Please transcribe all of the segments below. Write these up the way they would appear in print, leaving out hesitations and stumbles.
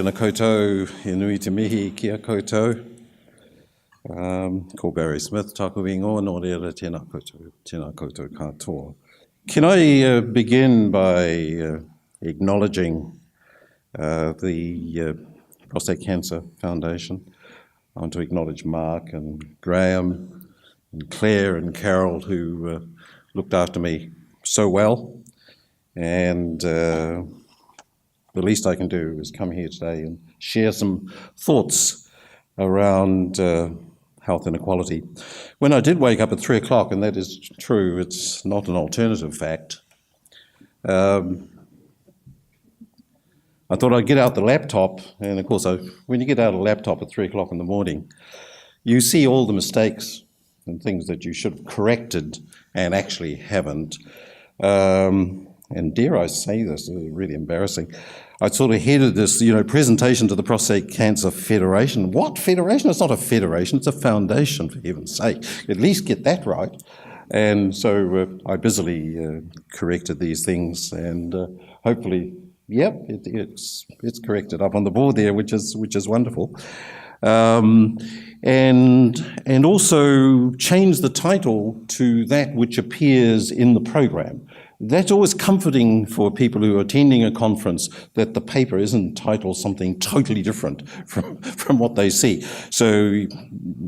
tēnā koutou, e nui te mihi kia koutou. Ko Barry Smith, taku ingoa, nō reira tēnā koutou katoa. Can I begin by acknowledging the Prostate Cancer Foundation? I want to acknowledge Mark and Graham and Claire and Carol who looked after me so well, and the least I can do is come here today and share some thoughts around health inequality. When I did wake up at 3 o'clock, and that is true, it's not an alternative fact, I thought I'd get out the laptop, and of course when you get out a laptop at 3 o'clock in the morning, you see all the mistakes and things that you should have corrected and actually haven't. And dare I say this, it's really embarrassing. I sort of headed this, presentation to the Prostate Cancer Federation. What federation? It's not a federation, it's a foundation, for heaven's sake. At least get that right. And so I busily corrected these things, and hopefully, it's corrected up on the board there, which is wonderful. And also change the title to that which appears in the program. That's always comforting for people who are attending a conference, that the paper isn't titled something totally different from what they see. So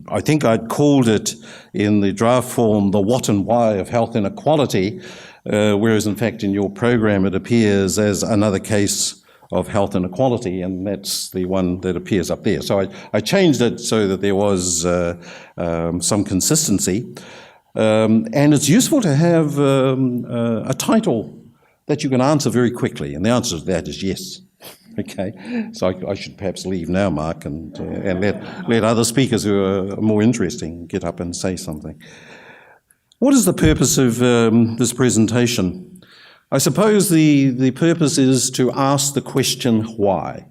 I think I'd called it in the draft form the what and why of health inequality, whereas in fact in your program it appears as another case of health inequality, and that's the one that appears up there. So I changed it so that there was some consistency. And it's useful to have a title that you can answer very quickly, and the answer to that is yes. Okay, so I should perhaps leave now, Mark, and let other speakers who are more interesting get up and say something. What is the purpose of this presentation? I suppose the purpose is to ask the question why.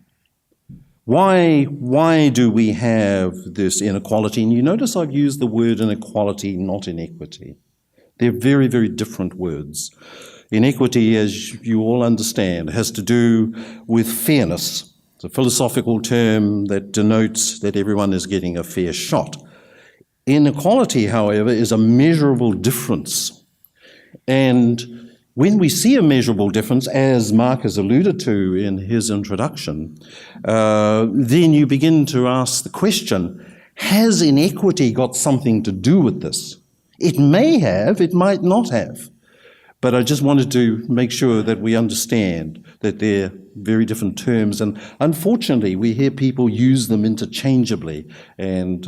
Why do we have this inequality? And you notice I've used the word inequality, not inequity. They're very, very different words. Inequity, as you all understand, has to do with fairness. It's a philosophical term that denotes that everyone is getting a fair shot. Inequality, however, is a measurable difference. And when we see a measurable difference, as Mark has alluded to in his introduction, then you begin to ask the question, has inequity got something to do with this? It may have, it might not have. But I just wanted to make sure that we understand that they're very different terms. And unfortunately, we hear people use them interchangeably. And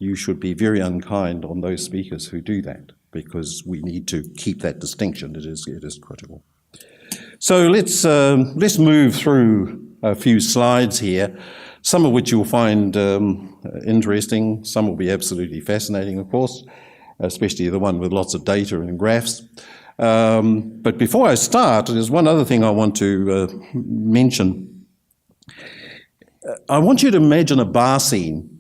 you should be very unkind on those speakers who do that, because we need to keep that distinction. It is critical. So let's move through a few slides here, some of which you'll find interesting. Some will be absolutely fascinating, of course, especially the one with lots of data and graphs. But before I start, there's one other thing I want to mention. I want you to imagine a bar scene.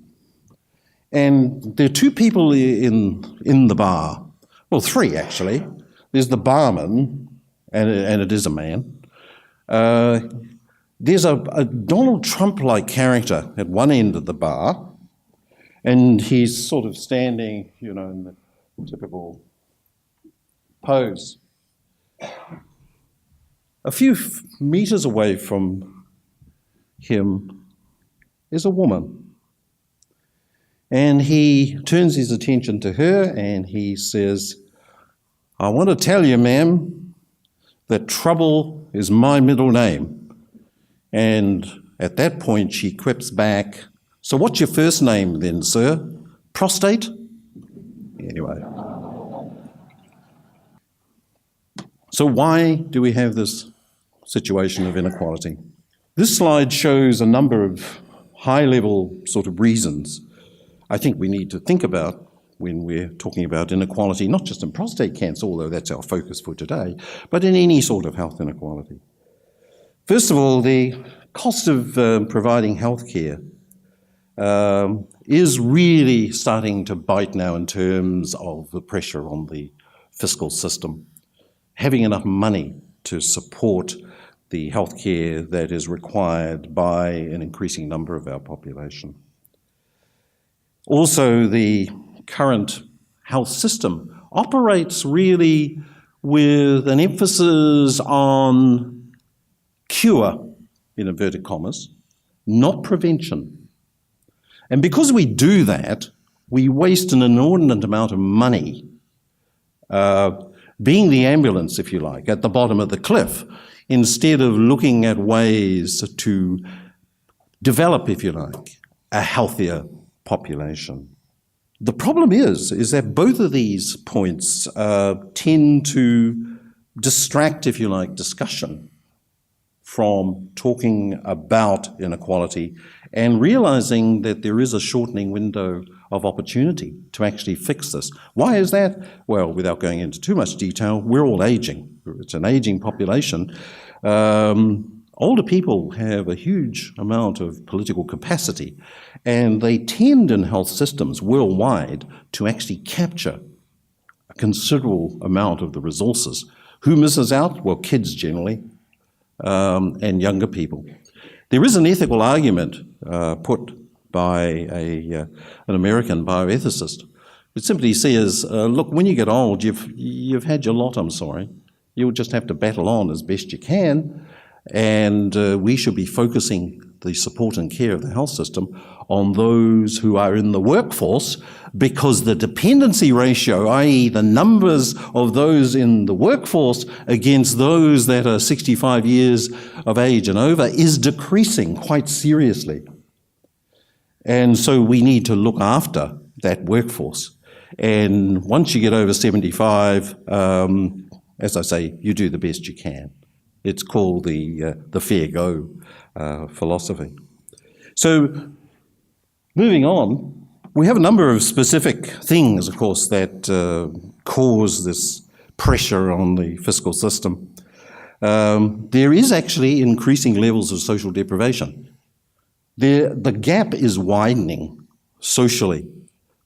And there are two people in the bar. Well, three, actually. There's the barman, and it is a man. There's a Donald Trump-like character at one end of the bar, and he's sort of standing, in the typical pose. A few meters away from him is a woman. And he turns his attention to her and he says, I want to tell you, ma'am, that trouble is my middle name. And at that point she quips back, so what's your first name then, sir? Prostate? Anyway. So why do we have this situation of inequality? This slide shows a number of high-level sort of reasons I think we need to think about when we're talking about inequality, not just in prostate cancer, although that's our focus for today, but in any sort of health inequality. First of all, the cost of providing health care is really starting to bite now in terms of the pressure on the fiscal system. Having enough money to support the healthcare that is required by an increasing number of our population. Also, the current health system operates really with an emphasis on cure, in inverted commas, not prevention. And because we do that, we waste an inordinate amount of money being the ambulance, if you like, at the bottom of the cliff, instead of looking at ways to develop, if you like, a healthier population. The problem is that both of these points tend to distract, if you like, discussion from talking about inequality and realizing that there is a shortening window of opportunity to actually fix this. Why is that? Well, without going into too much detail, we're all aging. It's an aging population. Older people have a huge amount of political capacity, and they tend in health systems worldwide to actually capture a considerable amount of the resources. Who misses out? Well, kids generally, and younger people. There is an ethical argument put by an American bioethicist. It simply says, look, when you get old, you've had your lot, I'm sorry. You'll just have to battle on as best you can, and we should be focusing the support and care of the health system on those who are in the workforce, because the dependency ratio, i.e. the numbers of those in the workforce against those that are 65 years of age and over, is decreasing quite seriously. And so we need to look after that workforce. And once you get over 75, as I say, you do the best you can. It's called the fair go philosophy. So moving on, we have a number of specific things, of course, that cause this pressure on the fiscal system. There is actually increasing levels of social deprivation. The gap is widening socially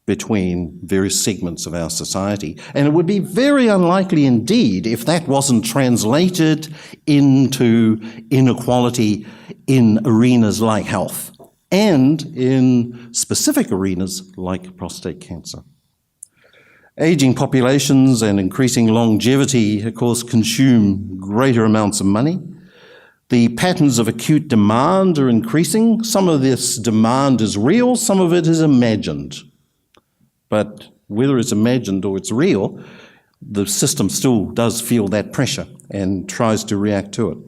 between various segments of our society, and it would be very unlikely indeed if that wasn't translated into inequality in arenas like health and in specific arenas like prostate cancer. Aging populations and increasing longevity, of course, consume greater amounts of money. The patterns of acute demand are increasing. Some of this demand is real, some of it is imagined. But whether it's imagined or it's real, the system still does feel that pressure and tries to react to it.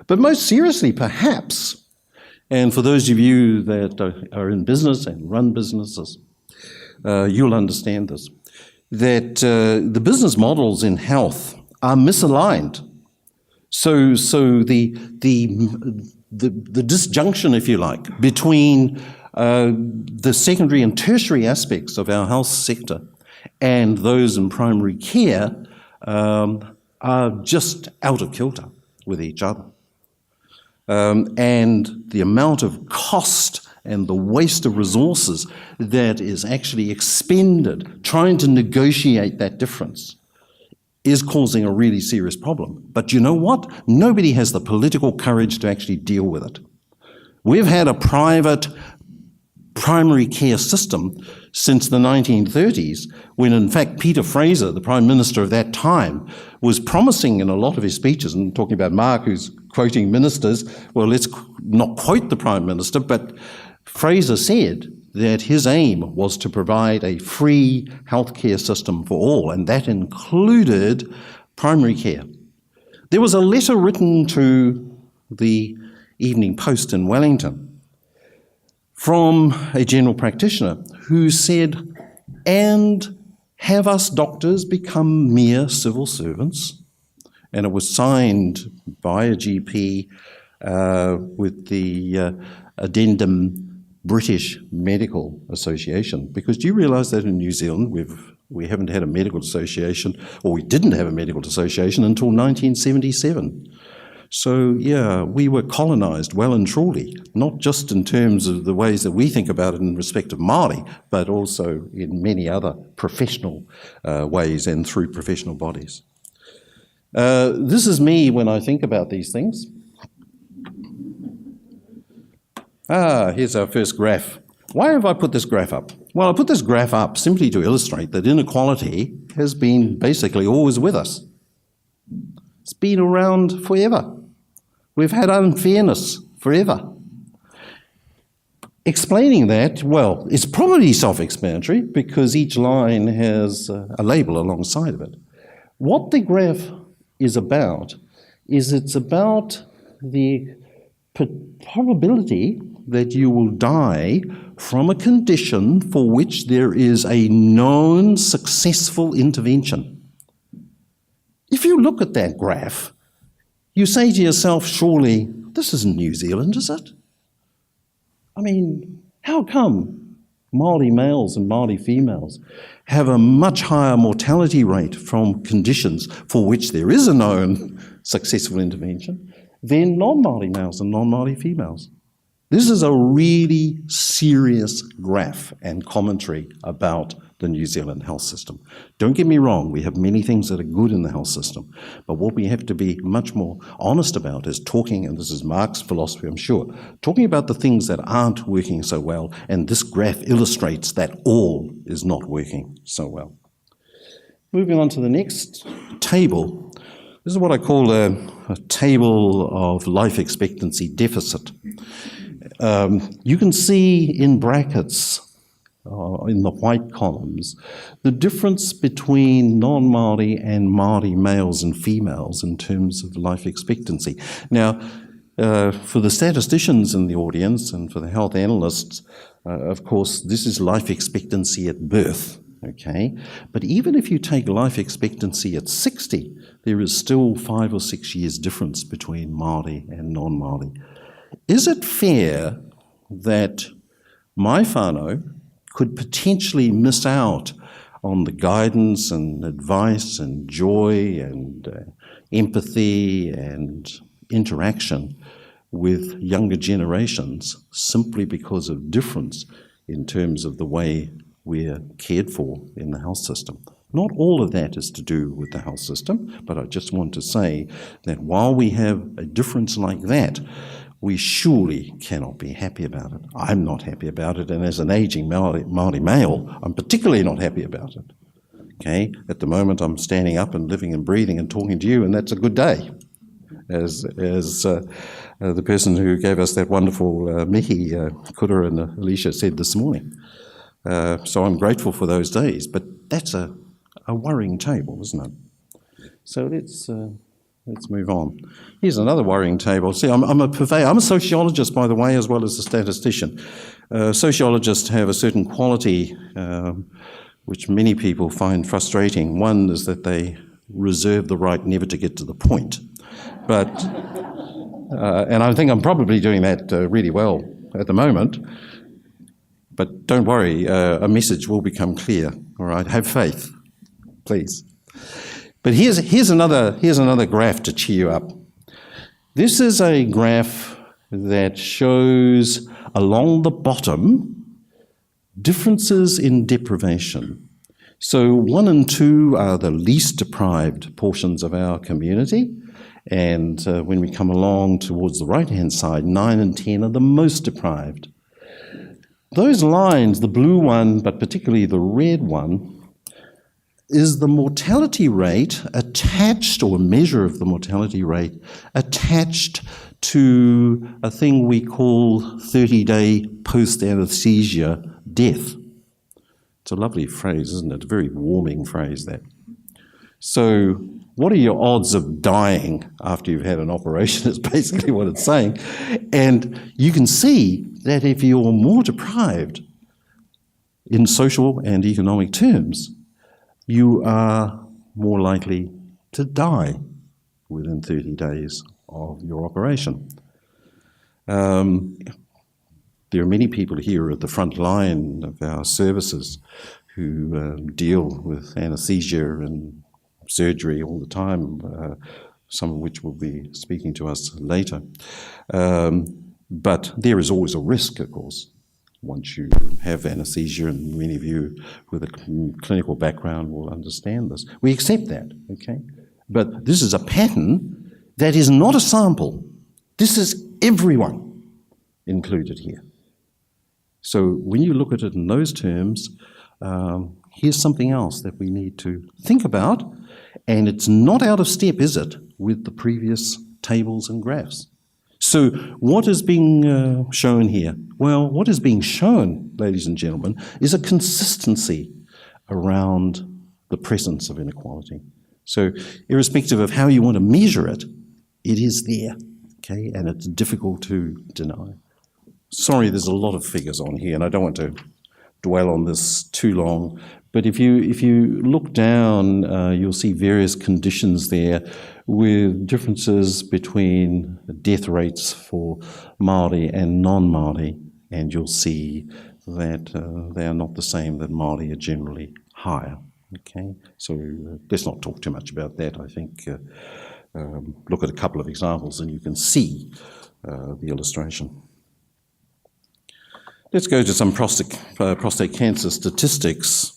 But most seriously, perhaps, and for those of you that are in business and run businesses, you'll understand this, that the business models in health are misaligned. So the disjunction, if you like, between the secondary and tertiary aspects of our health sector and those in primary care are just out of kilter with each other. And the amount of cost and the waste of resources that is actually expended trying to negotiate that difference is causing a really serious problem. But you know what? Nobody has the political courage to actually deal with it. We've had a private primary care system since the 1930s, when in fact Peter Fraser, the Prime Minister of that time, was promising in a lot of his speeches, and talking about Mark, who's quoting ministers, well, let's not quote the Prime Minister, but Fraser said that his aim was to provide a free healthcare system for all, and that included primary care. There was a letter written to the Evening Post in Wellington from a general practitioner who said, and have us doctors become mere civil servants? And it was signed by a GP with the addendum British Medical Association. Because do you realise that in New Zealand we haven't had a medical association, or we didn't have a medical association until 1977. So, yeah, we were colonised well and truly, not just in terms of the ways that we think about it in respect of Māori, but also in many other professional ways and through professional bodies. This is me when I think about these things. Here's our first graph. Why have I put this graph up? Well, I put this graph up simply to illustrate that inequality has been basically always with us. It's been around forever. We've had unfairness forever. Explaining that, well, it's probably self-explanatory because each line has a label alongside of it. What the graph is about is it's about the probability that you will die from a condition for which there is a known successful intervention. If you look at that graph, you say to yourself, surely this isn't New Zealand, is it? I mean, how come Māori males and Māori females have a much higher mortality rate from conditions for which there is a known successful intervention than non-Māori males and non-Māori females? This is a really serious graph and commentary about the New Zealand health system. Don't get me wrong, we have many things that are good in the health system, but what we have to be much more honest about is talking, and this is Mark's philosophy, I'm sure, talking about the things that aren't working so well, and this graph illustrates that all is not working so well. Moving on to the next table. This is what I call a table of life expectancy deficit. You can see in brackets, in the white columns, the difference between non-Māori and Māori males and females in terms of life expectancy. Now, for the statisticians in the audience and for the health analysts, of course, this is life expectancy at birth, okay? But even if you take life expectancy at 60, there is still 5 or 6 years difference between Māori and non-Māori. Is it fair that my whānau could potentially miss out on the guidance and advice and joy and empathy and interaction with younger generations simply because of difference in terms of the way we're cared for in the health system? Not all of that is to do with the health system, but I just want to say that while we have a difference like that, we surely cannot be happy about it. I'm not happy about it, and as an aging Māori male, I'm particularly not happy about it. Okay, at the moment I'm standing up and living and breathing and talking to you, and that's a good day, as the person who gave us that wonderful mihi, Kura and Alicia, said this morning. So I'm grateful for those days, but that's a worrying table, isn't it? So let's move on. Here's another worrying table. See, I'm a purveyor. I'm a sociologist, by the way, as well as a statistician. Sociologists have a certain quality which many people find frustrating. One is that they reserve the right never to get to the point. But, and I think I'm probably doing that really well at the moment. But don't worry, a message will become clear, all right? Have faith, please. But here's another graph to cheer you up. This is a graph that shows along the bottom differences in deprivation. So 1 and 2 are the least deprived portions of our community, and when we come along towards the right-hand side, 9 and 10 are the most deprived. Those lines, the blue one, but particularly the red one, is the mortality rate attached, or a measure of the mortality rate, attached to a thing we call 30-day post-anesthesia death. It's a lovely phrase, isn't it? A very warming phrase, that. So what are your odds of dying after you've had an operation is basically what it's saying. And you can see that if you're more deprived in social and economic terms, you are more likely to die within 30 days of your operation. There are many people here at the front line of our services who deal with anesthesia and surgery all the time, some of which will be speaking to us later. But there is always a risk, of course, once you have anesthesia, and many of you with a clinical background will understand this. We accept that, okay? But this is a pattern that is not a sample. This is everyone. included here. So when you look at it in those terms, here's something else that we need to think about, and it's not out of step, is it, with the previous tables and graphs. So what is being shown here? Well, what is being shown, ladies and gentlemen, is a consistency around the presence of inequality. So irrespective of how you want to measure it, it is there, okay, and it's difficult to deny. Sorry, there's a lot of figures on here, and I don't want to dwell on this too long, but if you look down, you'll see various conditions there with differences between death rates for Māori and non-Māori, and you'll see that they are not the same, that Māori are generally higher. Okay, so let's not talk too much about that. I think look at a couple of examples and you can see the illustration. Let's go to some prostate cancer statistics.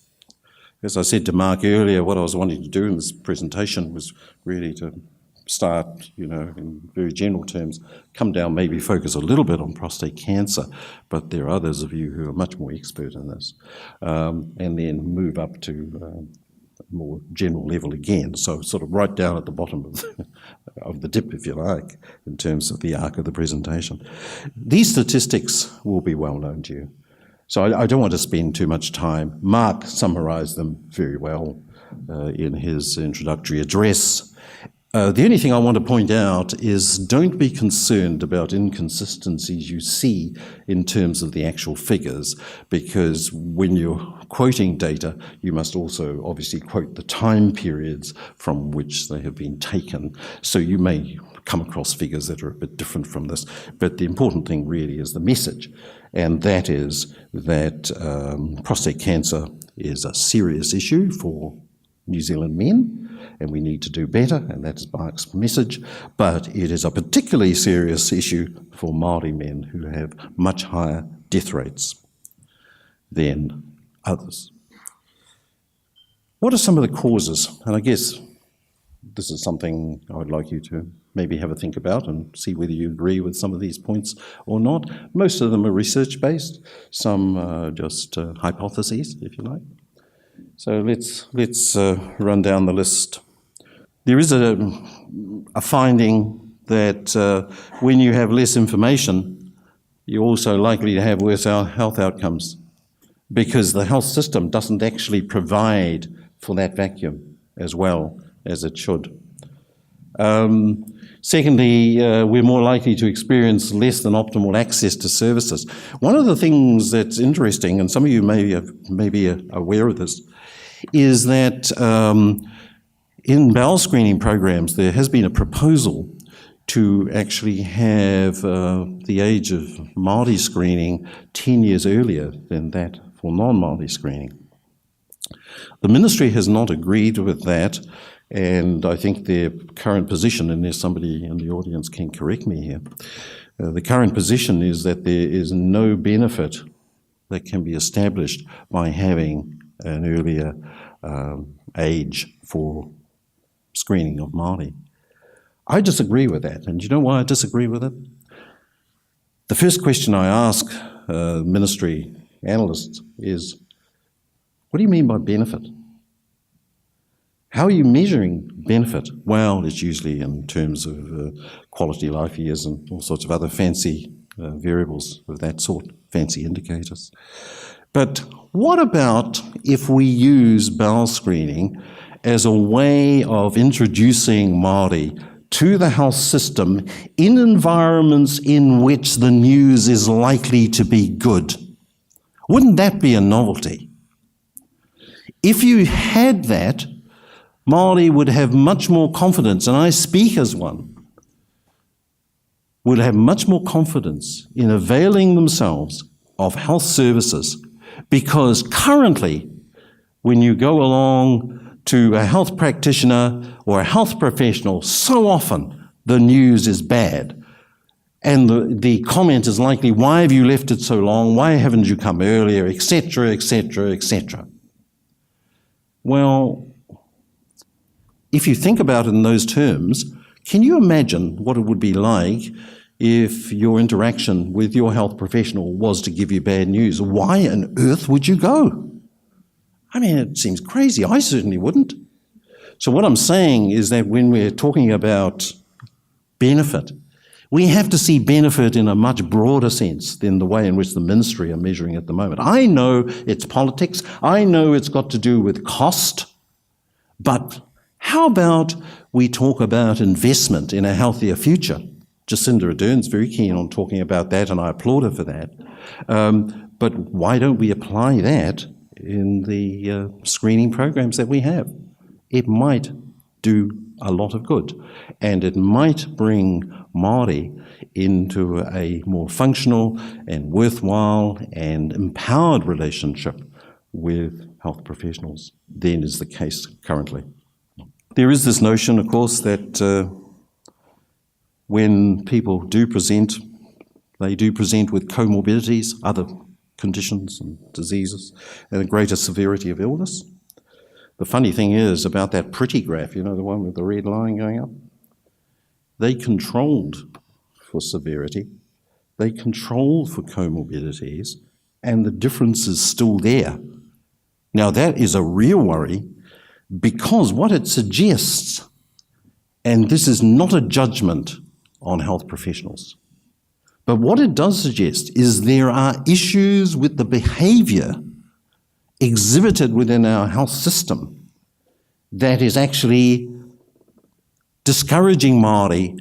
As I said to Mark earlier, what I was wanting to do in this presentation was really to start, in very general terms, come down, maybe focus a little bit on prostate cancer, but there are others of you who are much more expert in this, and then move up to a more general level again. So sort of right down at the bottom of the dip, if you like, in terms of the arc of the presentation. These statistics will be well known to you. So I don't want to spend too much time. Mark summarised them very well in his introductory address. The only thing I want to point out is don't be concerned about inconsistencies you see in terms of the actual figures, because when you're quoting data, you must also obviously quote the time periods from which they have been taken. So you may come across figures that are a bit different from this, but the important thing really is the message, and that is that prostate cancer is a serious issue for New Zealand men, and we need to do better, and that's Mark's message, but it is a particularly serious issue for Māori men who have much higher death rates than others. What are some of the causes? And I guess this is something I would like you to maybe have a think about and see whether you agree with some of these points or not. Most of them are research-based, some are just hypotheses, if you like. So let's run down the list. There is a finding that when you have less information, you're also likely to have worse health outcomes, because the health system doesn't actually provide for that vacuum as well as it should. Secondly, we're more likely to experience less than optimal access to services. One of the things that's interesting, and some of you may be aware of this, is that in bowel screening programs there has been a proposal to actually have the age of Māori screening 10 years earlier than that for non-Māori screening. The ministry has not agreed with that, and I think their current position, unless somebody in the audience can correct me here, the current position is that there is no benefit that can be established by having an earlier age for screening of Māori. I disagree with that, and do you know why I disagree with it? The first question I ask ministry analysts is, what do you mean by benefit? How are you measuring benefit? Well, it's usually in terms of quality life years and all sorts of other fancy variables of that sort, fancy indicators. But what about if we use bowel screening as a way of introducing Māori to the health system in environments in which the news is likely to be good? Wouldn't that be a novelty? If you had that, Māori would have much more confidence, and I speak as one, would have much more confidence in availing themselves of health services, because currently, when you go along to a health practitioner or a health professional, so often the news is bad. And the comment is likely, why have you left it so long? Why haven't you come earlier? Etc., etc., etc. Well, if you think about it in those terms, can you imagine what it would be like if your interaction with your health professional was to give you bad news? Why on earth would you go? I mean, it seems crazy. I certainly wouldn't. So what I'm saying is that when we're talking about benefit, we have to see benefit in a much broader sense than the way in which the ministry are measuring at the moment. I know it's politics. I know it's got to do with cost. But how about we talk about investment in a healthier future? Jacinda Ardern's very keen on talking about that, and I applaud her for that. But why don't we apply that in the screening programs that we have? It might do a lot of good, and it might bring Māori into a more functional and worthwhile and empowered relationship with health professionals than is the case currently. There is this notion, of course, that when people do present, they do present with comorbidities, other conditions and diseases, and a greater severity of illness. The funny thing is about that pretty graph, you know, the one with the red line going up, they controlled for severity, they controlled for comorbidities, and the difference is still there. Now that is a real worry, because what it suggests, and this is not a judgment on health professionals, but what it does suggest is there are issues with the behaviour exhibited within our health system that is actually discouraging Māori,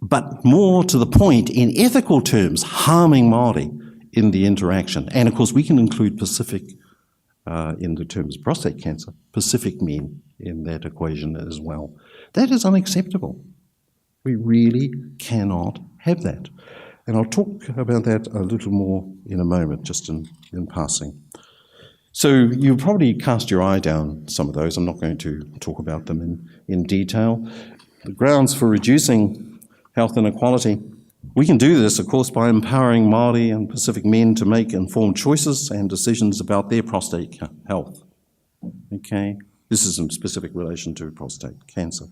but more to the point, in ethical terms, harming Māori in the interaction. And of course, we can include Pacific, in the terms of prostate cancer, Pacific men in that equation as well. That is unacceptable. We really cannot have that. And I'll talk about that a little more in a moment, just in passing. So you've probably cast your eye down some of those. I'm not going to talk about them in detail. The grounds for reducing health inequality. We can do this, of course, by empowering Māori and Pacific men to make informed choices and decisions about their prostate health. Okay, this is in specific relation to prostate cancer.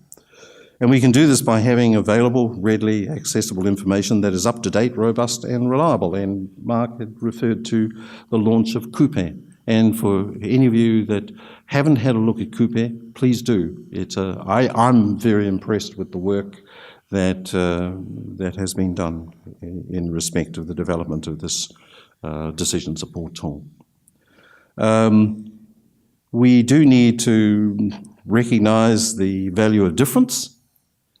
And we can do this by having available, readily accessible information that is up-to-date, robust and reliable. And Mark had referred to the launch of Kupe. And for any of you that haven't had a look at Kupe, please do. I'm very impressed with the work that has been done in respect of the development of this decision support tool. We do need to recognise the value of difference.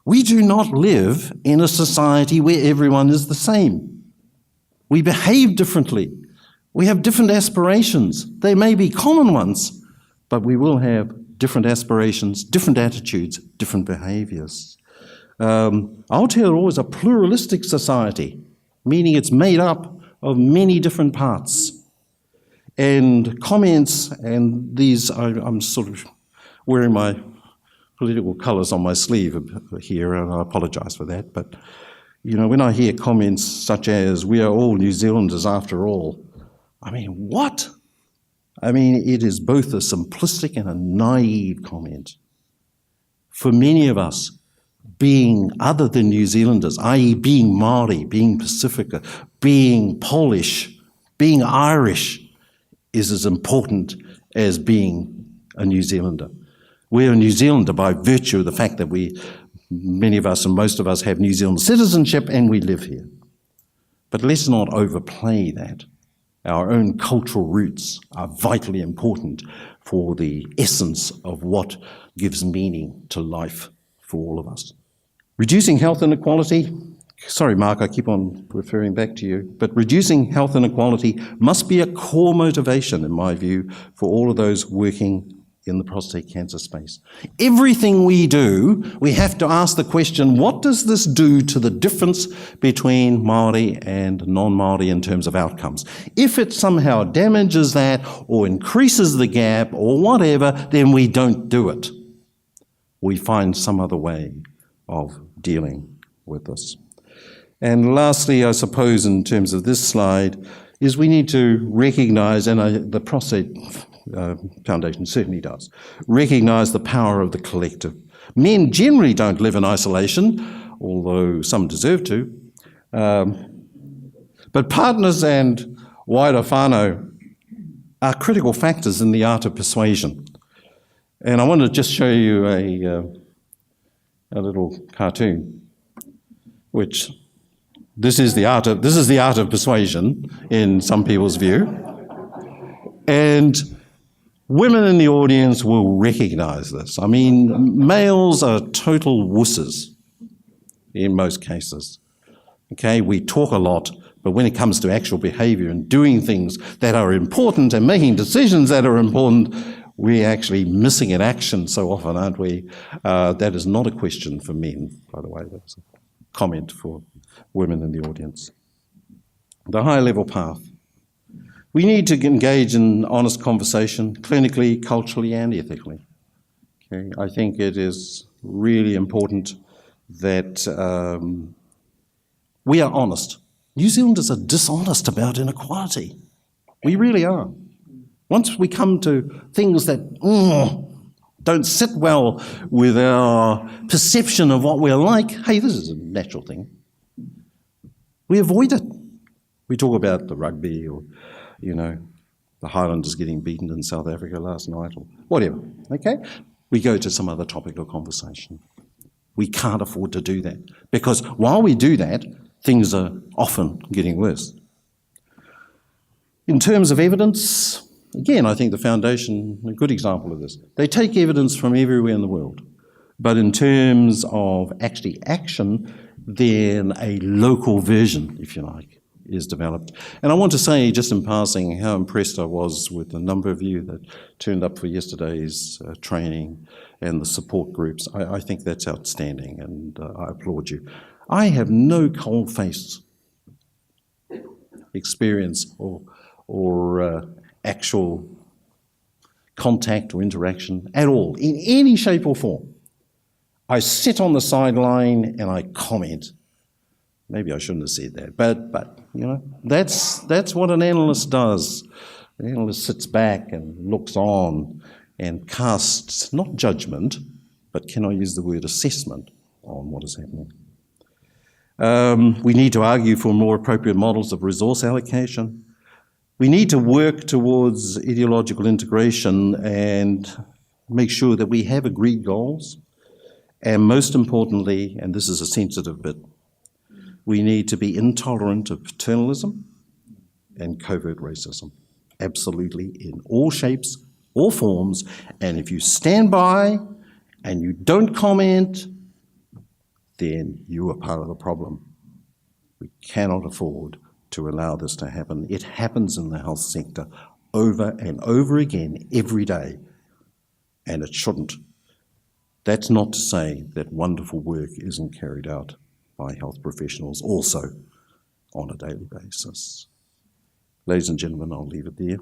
We do not live in a society where everyone is the same. We behave differently. We have different aspirations. They may be common ones, but we will have different aspirations, different attitudes, different behaviours. Aotearoa is a pluralistic society, meaning it's made up of many different parts. And comments, and these, I'm sort of wearing my political colours on my sleeve here, and I apologise for that, but you know, when I hear comments such as, "We are all New Zealanders after all," I mean, what? I mean, it is both a simplistic and a naive comment. For many of us, being other than New Zealanders, i.e. being Māori, being Pacifica, being Polish, being Irish, is as important as being a New Zealander. We're a New Zealander by virtue of the fact that many of us and most of us have New Zealand citizenship and we live here. But let's not overplay that. Our own cultural roots are vitally important for the essence of what gives meaning to life for all of us. Reducing health inequality, sorry Mark, I keep on referring back to you, but reducing health inequality must be a core motivation, in my view, for all of those working in the prostate cancer space. Everything we do, we have to ask the question, what does this do to the difference between Māori and non-Māori in terms of outcomes? If it somehow damages that or increases the gap or whatever, then we don't do it. We find some other way of dealing with this. And lastly, I suppose in terms of this slide, is we need to recognise, and the Prostate Foundation certainly does, recognise the power of the collective. Men generally don't live in isolation, although some deserve to, But partners and wider whānau are critical factors in the art of persuasion. And I want to just show you a little cartoon, which this is the art of persuasion in some people's view. And women in the audience will recognize this. I mean, males are total wusses in most cases. Okay, we talk a lot, but when it comes to actual behavior and doing things that are important and making decisions that are important, we're actually missing in action so often, aren't we? That is not a question for men, by the way. That's a comment for women in the audience. The high-level path. We need to engage in honest conversation, clinically, culturally, and ethically. Okay? I think it is really important that we are honest. New Zealanders are dishonest about inequality. We really are. Once we come to things that don't sit well with our perception of what we're like, hey, this is a natural thing, we avoid it. We talk about the rugby or, the Highlanders getting beaten in South Africa last night or whatever, okay? We go to some other topic of conversation. We can't afford to do that because while we do that, things are often getting worse. In terms of evidence, again, I think the Foundation, a good example of this. They take evidence from everywhere in the world, but in terms of actually action, then a local version, if you like, is developed. And I want to say, just in passing, how impressed I was with the number of you that turned up for yesterday's training and the support groups. I think that's outstanding, and I applaud you. I have no cold-faced experience or actual contact or interaction at all, in any shape or form. I sit on the sideline and I comment. Maybe I shouldn't have said that, but that's what an analyst does. The analyst sits back and looks on and casts not judgment, but can I use the word assessment on what is happening. We need to argue for more appropriate models of resource allocation. We need to work towards ideological integration and make sure that we have agreed goals. And most importantly, and this is a sensitive bit, we need to be intolerant of paternalism and covert racism. Absolutely, in all shapes, all forms. And if you stand by and you don't comment, then you are part of the problem. We cannot afford to allow this to happen. It happens in the health sector over and over again every day, and it shouldn't. That's not to say that wonderful work isn't carried out by health professionals also on a daily basis. Ladies and gentlemen, I'll leave it there.